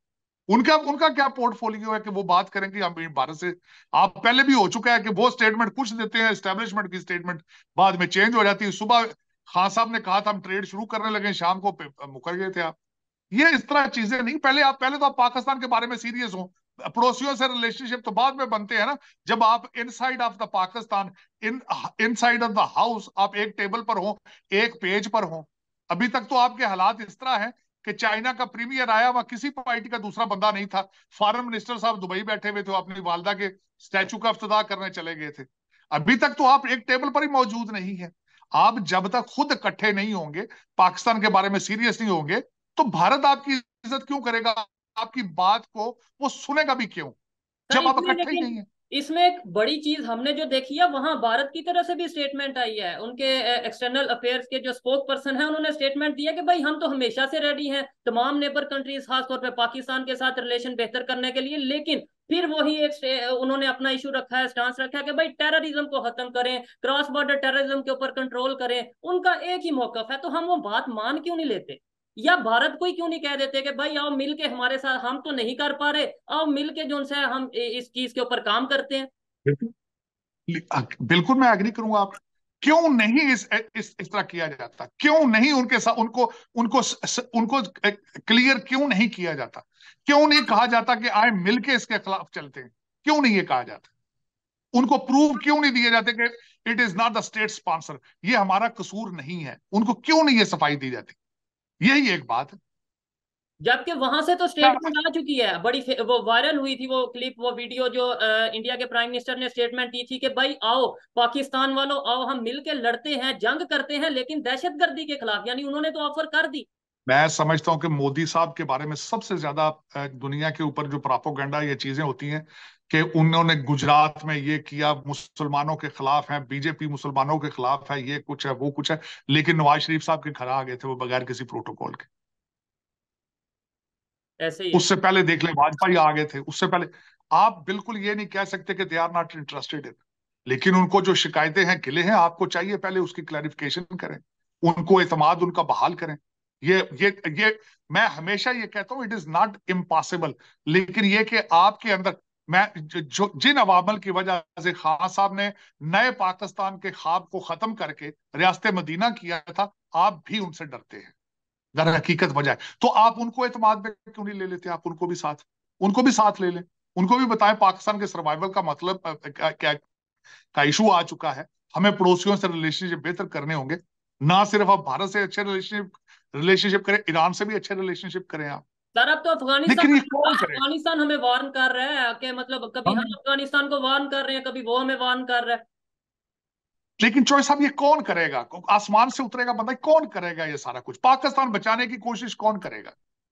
उनका उनका क्या पोर्टफोलियो है कि वो बात करेंगे हम भारत से? आप पहले भी हो चुका है कि वो स्टेटमेंट कुछ देते हैं, एस्टेब्लिशमेंट की स्टेटमेंट बाद में चेंज हो जाती है। सुबह खान साहब ने कहा था हम ट्रेड शुरू करने लगे, शाम को मुकर गए थे आप। ये इस तरह चीजें नहीं। पहले तो आप पाकिस्तान के बारे में सीरियस हो। पड़ोसियों से रिलेशनशिप तो बाद में बनते हैं ना, जब आप inside of the Pakistan, in inside of the house, आप एक टेबल पर हो, एक पेज पर हो। अभी तक तो आपके हालात इस तरह हैं कि चाइना का प्रीमियर आया, वहां किसी पार्टी का दूसरा बंदा नहीं था। फॉरेन मिनिस्टर साहब दुबई बैठे हुए थे, अपनी वालदा के स्टैचू का इफ्तिताह करने चले गए थे। अभी तक तो आप एक टेबल पर ही मौजूद नहीं है। आप जब तक खुद इकट्ठे नहीं होंगे, पाकिस्तान के बारे में सीरियस नहीं होंगे, तो भारत आपकी इज्जत क्यों करेगा? आपकी बात को वो सुनेगा भी क्यों, सर जब आप इसमें इकट्ठे ही नहीं लेकिन है? इसमें एक बड़ी चीज हमने जो देखी है, वहां भारत की तरफ से भी स्टेटमेंट आई है। उनके एक्सटर्नल अफेयर्स के जो स्पोक पर्सन है उन्होंने स्टेटमेंट दिया कि भाई हम तो हमेशा से रेडी हैं तमाम नेबर कंट्रीज, खासतौर पे पाकिस्तान के साथ रिलेशन बेहतर करने के लिए। लेकिन फिर वही उन्होंने अपना इशू रखा है, स्टांस रखा है कि भाई टेररिज्म को खत्म करें, क्रॉस बॉर्डर टेररिज्म के ऊपर कंट्रोल करें। उनका एक ही मौकफ है, तो हम वो बात मान क्यों नहीं लेते? या भारत को ही क्यों नहीं कह देते कि भाई आओ मिल के हमारे साथ, हम तो नहीं कर पा रहे, आओ मिल के जो है हम इस चीज के ऊपर काम करते हैं। बिल्कुल, बिल्कुल मैं एग्री करूंगा आप। क्यों नहीं इस तरह किया जाता? क्यों नहीं उनके साथ उनको उनको उनको क्लियर क्यों नहीं किया जाता? क्यों नहीं कहा जाता कि आए मिलके इसके खिलाफ चलते हैं? क्यों नहीं ये कहा जाता? उनको प्रूव क्यों नहीं दिए जाते कि it is not the state sponsor, ये हमारा कसूर नहीं है? उनको क्यों नहीं ये सफाई दी जाती? यही एक बात है। जबकि वहां से तो क्या? स्टेटमेंट आ चुकी है बड़ी, वो वायरल हुई थी वो क्लिप, वो वीडियो जो इंडिया के प्राइम मिनिस्टर ने स्टेटमेंट दी थी कि भाई आओ पाकिस्तान वालों, आओ हम मिल के लड़ते हैं, जंग करते हैं, लेकिन दहशतगर्दी के खिलाफ। यानी उन्होंने तो ऑफर कर दी। मैं समझता हूं कि मोदी साहब के बारे में सबसे ज्यादा दुनिया के ऊपर जो प्रोपेगेंडा ये चीजें होती हैं कि उन्होंने गुजरात में ये किया, मुसलमानों के खिलाफ है, बीजेपी मुसलमानों के खिलाफ है, ये कुछ है वो कुछ है। लेकिन नवाज शरीफ साहब के घर आ गए थे वो बगैर किसी प्रोटोकॉल के। ऐसे ही है। उससे पहले देख ले वाजपेयी आ गए थे, उससे पहले। आप बिल्कुल ये नहीं कह सकते कि they are not interested in, लेकिन उनको जो शिकायतें हैं, गिले हैं, आपको चाहिए पहले उसकी क्लैरिफिकेशन करें, उनको एतमाद उनका बहाल करें। ये मैं हमेशा ये कहता हूं, इट इज नॉट इम्पॉसिबल, लेकिन ये कि आपके अंदर, मैं जो जिन अवामल की वजह से खान साहब ने नए पाकिस्तान के ख्वाब को खत्म करके रियासत मदीना किया था, आप भी उनसे डरते हैं। अगर हकीकत वजह है तो आप उनको एतमाद में क्यों नहीं ले लेते? आप उनको भी साथ ले लें, उनको भी बताएं पाकिस्तान के सर्वाइवल का मतलब क्या का इशू आ चुका है, हमें पड़ोसियों से रिलेशनशिप बेहतर करने होंगे। ना सिर्फ आप भारत से अच्छे रिलेशनशिप रिलेशनशिप करें, ईरान से भी अच्छे रिलेशनशिप करें आप। सर अब तो अफगानिस्तान लेकिन ये कौन करेगा? अफगानिस्तान हमें वार्न कर रहा है कि मतलब कभी हम हाँ? अफगानिस्तान को वार्न कर रहे हैं, कभी वो हमें वार्न कर रहा है। लेकिन चॉइस साहब ये कौन करेगा? आसमान से उतरेगा बंदा? कौन करेगा ये सारा कुछ? पाकिस्तान बचाने की कोशिश कौन करेगा?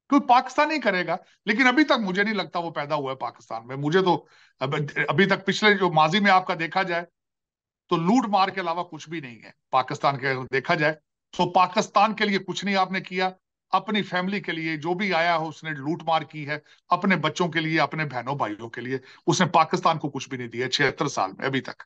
क्योंकि पाकिस्तान ही करेगा। लेकिन अभी तक मुझे नहीं लगता वो पैदा हुआ है पाकिस्तान में। मुझे तो अभी तक पिछले जो माजी में आपका देखा जाए तो लूट मार के अलावा कुछ भी नहीं है पाकिस्तान के, अगर देखा जाए तो पाकिस्तान के लिए कुछ नहीं आपने किया। अपनी फैमिली के लिए जो भी आया हो उसने लूट मार की है, अपने बच्चों के लिए, अपने बहनों भाइयों के लिए। उसने पाकिस्तान को कुछ भी नहीं दिया 76 साल में अभी तक।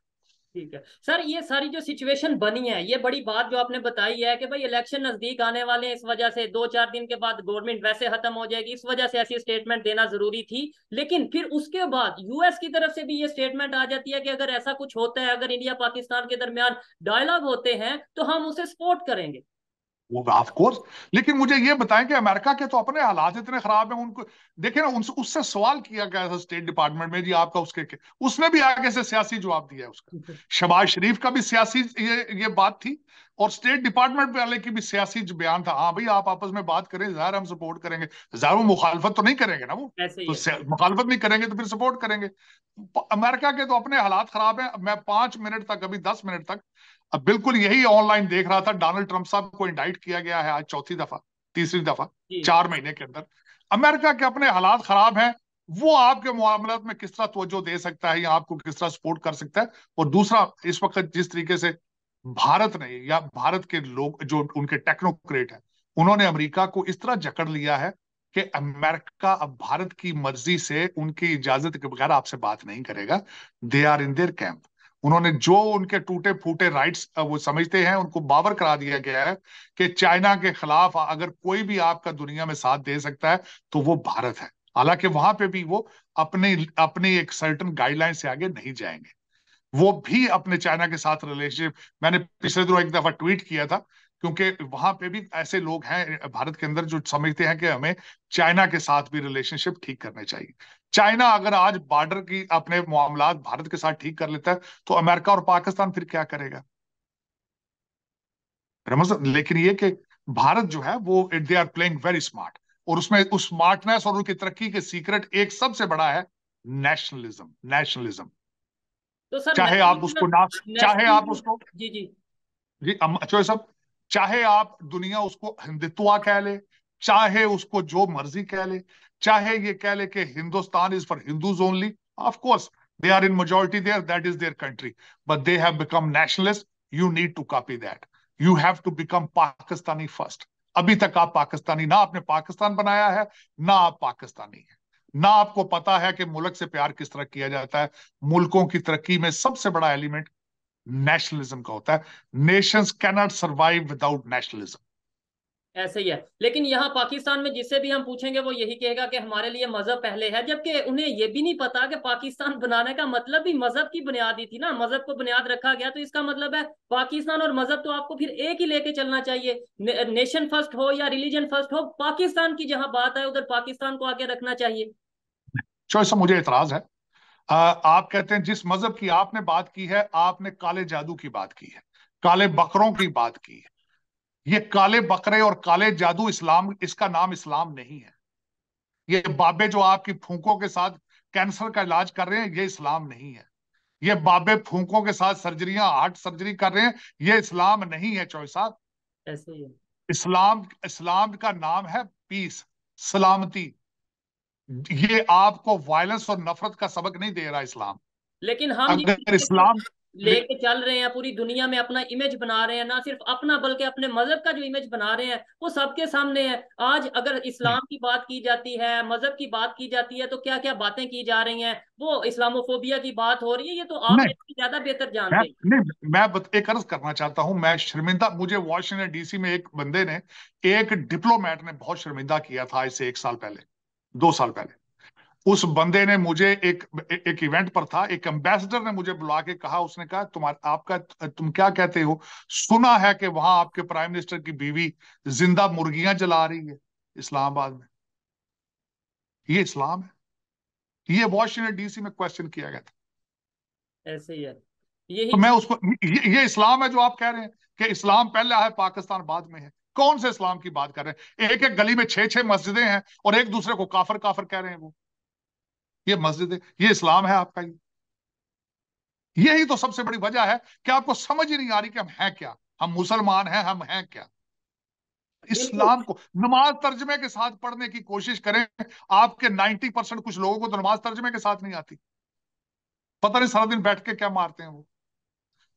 ठीक है सर, ये सारी जो सिचुएशन बनी है, ये बड़ी बात जो आपने बताई है कि भाई इलेक्शन नजदीक आने वाले हैं, इस वजह से 2-4 दिन के बाद गवर्नमेंट वैसे खत्म हो जाएगी, इस वजह से ऐसी स्टेटमेंट देना जरूरी थी। लेकिन फिर उसके बाद यूएस की तरफ से भी ये स्टेटमेंट आ जाती है कि अगर ऐसा कुछ होता है, अगर इंडिया पाकिस्तान के दरमियान डायलॉग होते हैं तो हम उसे सपोर्ट करेंगे। वो ऑफ कोर्स। लेकिन मुझे ये बताएं कि अमेरिका के तो अपने हालात इतने खराब हैं, उनको देखे ना। उससे सवाल किया गया था स्टेट डिपार्टमेंट में, जी आपका उसने भी आगे से सियासी जवाब दिया है उसका। शहबाज शरीफ का भी सियासी ये बात थी, और स्टेट डिपार्टमेंट वाले की भी सियासी बयान था। हाँ भाई, आप आपस में बात करें, जाहिर हम सपोर्ट करेंगे। जाहिर वो मुखालफत तो नहीं करेंगे ना वो, ऐसे ही तो है। मुखालफत नहीं करेंगे तो फिर सपोर्ट करेंगे। अमेरिका के तो अपने हालात खराब हैं। मैं 5 मिनट तक, अभी 10 मिनट तक, अब बिल्कुल यही ऑनलाइन देख रहा था, डोनाल्ड ट्रंप साहब को इंडाइट किया गया है आज चौथी दफा, तीसरी दफा जी। 4 महीने के अंदर। अमेरिका के अपने हालात खराब हैं। वो आपके मामलात में किस तरह तवज्जो दे सकता है या आपको किस तरह सपोर्ट कर सकता है? और दूसरा, इस वक्त जिस तरीके से भारत ने या भारत के लोग जो उनके टेक्नोक्रेट हैं, उन्होंने अमेरिका को इस तरह जकड़ लिया है कि अमेरिका अब भारत की मर्जी से, उनकी इजाजत के बगैर आपसे बात नहीं करेगा। They are in their camp. उन्होंने जो उनके टूटे फूटे राइट्स वो समझते हैं, उनको बावर करा दिया गया है कि चाइना के खिलाफ अगर कोई भी आपका दुनिया में साथ दे सकता है तो वो भारत है। हालांकि वहां पे भी वो अपने अपनी एक सर्टन गाइडलाइन से आगे नहीं जाएंगे। वो भी अपने चाइना के साथ रिलेशनशिप, मैंने पिछले दिनों एक दफा ट्वीट किया था, क्योंकि वहां पे भी ऐसे लोग हैं भारत के अंदर जो समझते हैं कि हमें चाइना के साथ भी रिलेशनशिप ठीक करने चाहिए। चाइना अगर आज बॉर्डर की अपने मामलात भारत के साथ ठीक कर लेता है तो अमेरिका और पाकिस्तान फिर क्या करेगा? लेकिन ये कि भारत जो है वो, they are playing very smart, और उसमें उस स्मार्टनेस और उनकी तरक्की के सीक्रेट एक सबसे बड़ा है नेशनलिज्म। नेशनलिज्म, तो सर चाहे आप नेशनलिज्म, उसको ना, चाहे आप नेशनलिज्म। उसको, जी जी। जी अच्छा साहब, चाहे आप दुनिया उसको हिंदुत्व कह ले, चाहे उसको जो मर्जी कह ले, चाहे ये कह ले कि Hindustan is for Hindus only, of course they are in majority there, that is their country, but they have become nationalist. You need to copy that. You have to become Pakistani first. अभी तक आप पाकिस्तानी ना, आपने पाकिस्तान बनाया है, ना आप पाकिस्तानी है, ना आपको पता है कि मुल्क से प्यार किस तरह किया जाता है। मुल्कों की तरक्की में सबसे बड़ा एलिमेंट नेशनलिज्म का होता है। Nations cannot survive without nationalism. ऐसे ही है। लेकिन यहाँ पाकिस्तान में जिससे भी हम पूछेंगे वो यही कहेगा कि हमारे लिए मजहब पहले है, जबकि उन्हें ये भी नहीं पता कि पाकिस्तान बनाने का मतलब भी मजहब की बुनियाद ही थी ना। मजहब को बुनियाद रखा गया तो इसका मतलब है पाकिस्तान और मजहब तो आपको फिर एक ही लेके चलना चाहिए। नेशन फर्स्ट हो या रिलीजन फर्स्ट हो, पाकिस्तान की जहां बात है उधर पाकिस्तान को आगे रखना चाहिए। चॉइस मुझे इतराज है। आप कहते हैं जिस मजहब की आपने बात की है, आपने काले जादू की बात की है, काले बकरों की बात की है। ये काले बकरे और काले जादू इस्लाम, इसका नाम इस्लाम नहीं है। ये बाबे जो आपकी फूंकों के साथ कैंसर का इलाज कर रहे हैं, ये इस्लाम नहीं है। ये बाबे फूंकों के साथ सर्जरियां, हार्ट सर्जरी कर रहे हैं, ये इस्लाम नहीं है चौई साहब। ऐसे ही है। इस्लाम इस्लाम का नाम है पीस, सलामती। ये आपको वायलेंस और नफरत का सबक नहीं दे रहा इस्लाम। लेकिन हम जिस अगर तरीके से इस्लाम लेके चल रहे हैं, पूरी दुनिया में अपना इमेज बना रहे हैं, ना सिर्फ अपना बल्कि अपने मजहब का जो इमेज बना रहे हैं वो सबके सामने है। आज अगर इस्लाम की बात की जाती है, मजहब की बात की जाती है, तो क्या क्या बातें की जा रही हैं, वो इस्लामोफोबिया की बात हो रही है। ये तो आप नहीं, मेरे से ज्यादा बेहतर मैं जानते हैं। नहीं एक अर्ज करना चाहता हूं। मैं शर्मिंदा, मुझे वॉशिंगटन डीसी में एक बंदे ने, एक डिप्लोमेट ने बहुत शर्मिंदा किया था आज से 1 साल पहले, 2 साल पहले। उस बंदे ने मुझे एक इवेंट पर था, एक एम्बेसडर ने मुझे बुला के कहा, उसने कहा तुम्हारा आपका तुम क्या कहते हो, सुना है कि वहां आपके प्राइम मिनिस्टर की बीवी जिंदा मुर्गियां जला रही है इस्लामाबाद में। ये इस्लाम है? ये वॉशिंगटन डीसी में क्वेश्चन किया गया था। ऐसे ही है, तो यही मैं चीज। उसको, ये इस्लाम है जो आप कह रहे हैं कि इस्लाम पहले है पाकिस्तान बाद में है? कौन से इस्लाम की बात कर रहे हैं? एक एक गली में 6 6 मस्जिदें हैं और एक दूसरे को काफर काफर कह रहे हैं वो। ये मस्जिदें, ये इस्लाम है आपका? यही तो सबसे बड़ी वजह है कि आपको समझ ही नहीं आ रही कि हम हैं क्या। हम मुसलमान हैं, हम हैं क्या? बिल्कुल। इस्लाम को नमाज तर्जमे के साथ पढ़ने की कोशिश करें। आपके 90% कुछ लोगों को तो नमाज तर्जमे के साथ नहीं आती। पता नहीं सारा दिन बैठ के क्या मारते हैं वो।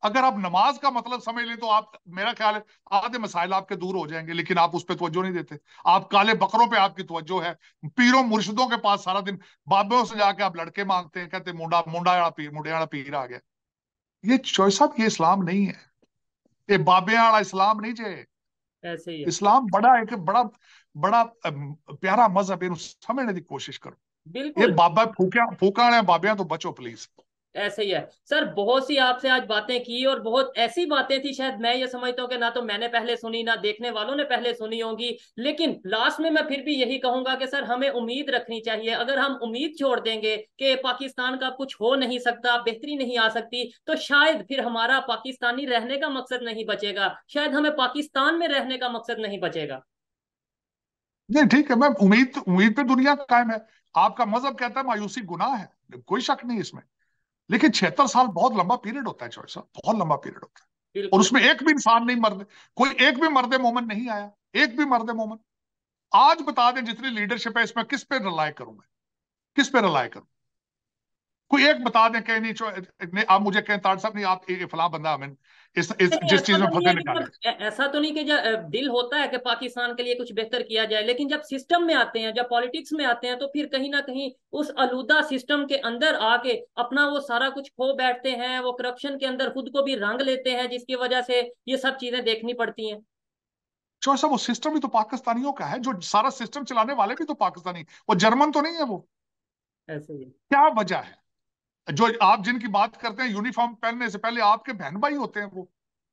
अगर आप नमाज का मतलब समझ लें तो आप, मेरा ख्याल है, आधे मसाइल आपके दूर हो जाएंगे। लेकिन आप उस पर तवज्जो नहीं देते। आप काले बकरों पे आपकी तवज्जो है। पीरों मुर्शिदों के पास सारा दिन, बाबों से जाके आप लड़के मांगते हैं, कहते मुंडा मुंडा वाला पीर, मुंडे वाला पीर आ गया। ये चॉइस, साहब ये इस्लाम नहीं है। ये बाबे वाला इस्लाम नहीं जे। ऐसे ही है। इस्लाम बड़ा एक बड़ा बड़ा प्यारा मजहब है। समझने की कोशिश करो। ये बिल्कुल बाबा फूका फूका वाले बाबियां तो बचो प्लीज। ऐसे ही है। सर बहुत सी आपसे आज बातें की, और बहुत ऐसी बातें थी शायद मैं ये समझता हूँ कि ना तो मैंने पहले सुनी, ना देखने वालों ने पहले सुनी होंगी। लेकिन लास्ट में मैं फिर भी यही कहूंगा कि सर हमें उम्मीद रखनी चाहिए। अगर हम उम्मीद छोड़ देंगे कि पाकिस्तान का कुछ हो नहीं सकता, बेहतरी नहीं आ सकती, तो शायद फिर हमारा पाकिस्तानी रहने का मकसद नहीं बचेगा, शायद हमें पाकिस्तान में रहने का मकसद नहीं बचेगा। नहीं ठीक है, मैं उम्मीद उम्मीद पे दुनिया कायम है। आपका मजहब कहता है मायूसी गुनाह है, कोई शक नहीं इसमें। लेकिन 76 साल बहुत लंबा पीरियड होता है चौधरी साहब, बहुत लंबा पीरियड होता है। और बिल्कुल। उसमें एक भी इंसान नहीं मर्द, कोई एक भी मर्द मोमन नहीं आया। एक भी मर्द मोमन। आज बता दें जितनी लीडरशिप है इसमें, किस पे रिलाय करूं मैं? किस पे रिलाय करूं? कोई एक बता दें, कहीं नहीं, नहीं आप मुझे कहें ताड़ साहब नहीं आप फलां बंदा हमें इस नहीं, जिस ऐसा चीज में तो नहीं फंसे है कि निकाले। जब ऐसा तो नहीं कि जब दिल होता है कि पाकिस्तान के लिए कुछ बेहतर किया जाए, लेकिन जब सिस्टम में आते हैं, जब पॉलिटिक्स में आते हैं, तो फिर कहीं ना कहीं उस आलूदा सिस्टम के अंदर आके अपना वो सारा कुछ खो बैठते हैं, वो करप्शन के अंदर खुद को भी रंग लेते हैं, जिसकी वजह से ये सब चीजें देखनी पड़ती हैं। चौधरी साहब वो सिस्टम भी तो पाकिस्तानियों का है, जो सारा सिस्टम चलाने वाले भी तो पाकिस्तानी, वो जर्मन तो नहीं है वो। ऐसे ही। क्या वजह है? जो आप जिनकी बात करते हैं यूनिफॉर्म पहनने से पहले आपके बहन भाई होते हैं वो।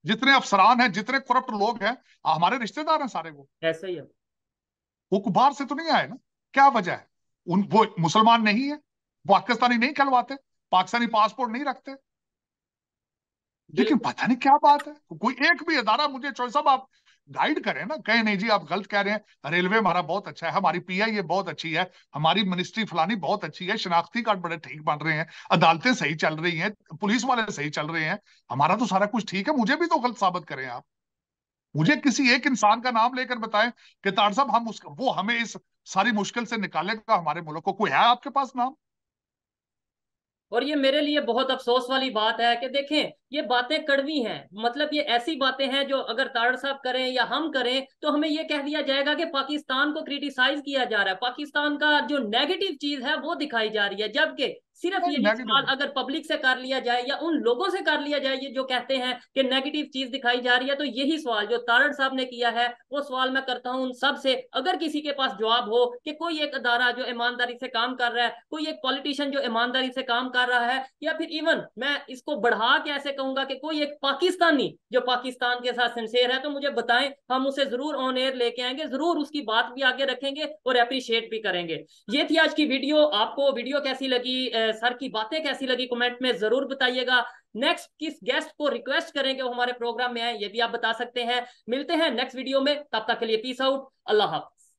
जितने अफसरान हैं, जितने करप्ट लोग हैं, हमारे रिश्तेदार हैं सारे वो। ऐसे ही है। वो बाहर से तो नहीं आए ना। क्या वजह है? वो मुसलमान नहीं है, पाकिस्तानी नहीं कहलवाते, पाकिस्तानी पासपोर्ट नहीं रखते। लेकिन बिल्कुल। पता नहीं क्या बात है, कोई एक भी अदारा मुझे चौधरी साहब आप गाइड करें ना, कहें नहीं जी आप गलत कह रहे हैं, रेलवे हमारा बहुत अच्छा है, हमारी पीआई बहुत अच्छी है, हमारी मिनिस्ट्री फलानी बहुत अच्छी है, शनाख्ती कार्ड बड़े ठीक बन रहे हैं, अदालतें सही चल रही हैं, पुलिस वाले सही चल रहे हैं, हमारा तो सारा कुछ ठीक है, मुझे भी तो गलत साबित करें आप। मुझे किसी एक इंसान का नाम लेकर बताएं कि तार साहब हम उसका, वो हमें इस सारी मुश्किल से निकालेगा हमारे मुल्क को। कोई है आपके पास नाम? और ये मेरे लिए बहुत अफसोस वाली बात है कि देखें, ये बातें कड़वी हैं। मतलब ये ऐसी बातें हैं जो अगर तारड़ साहब करें या हम करें तो हमें ये कह दिया जाएगा कि पाकिस्तान को क्रिटिसाइज किया जा रहा है, पाकिस्तान का जो नेगेटिव चीज है वो दिखाई जा रही है। जबकि सिर्फ नहीं, यही सवाल नेगेटिव। अगर पब्लिक से कर लिया जाए या उन लोगों से कर लिया जाए ये जो कहते हैं कि नेगेटिव चीज दिखाई जा रही है, तो यही सवाल जो तारड़ साहब ने किया है वो सवाल मैं करता हूं उन सब से। अगर किसी के पास जवाब हो कि कोई एक अदारा जो ईमानदारी से काम कर रहा है, कोई एक पॉलिटिशियन जो ईमानदारी से काम कर रहा है, या फिर इवन मैं इसको बढ़ा के ऐसे कहूंगा कि कोई एक पाकिस्तानी जो पाकिस्तान के साथ सिंसेयर है, तो मुझे बताएं, हम उसे जरूर ऑन एयर लेके आएंगे, जरूर उसकी बात भी आगे रखेंगे और अप्रिशिएट भी करेंगे। ये थी आज की वीडियो। आपको वीडियो कैसी लगी, सर की बातें कैसी लगी, कमेंट में जरूर बताइएगा। नेक्स्ट किस गेस्ट को रिक्वेस्ट करेंगे वो हमारे प्रोग्राम में आए, ये भी आप बता सकते हैं। मिलते हैं नेक्स्ट वीडियो में, तब तक के लिए पीस आउट, अल्लाह हाफिज।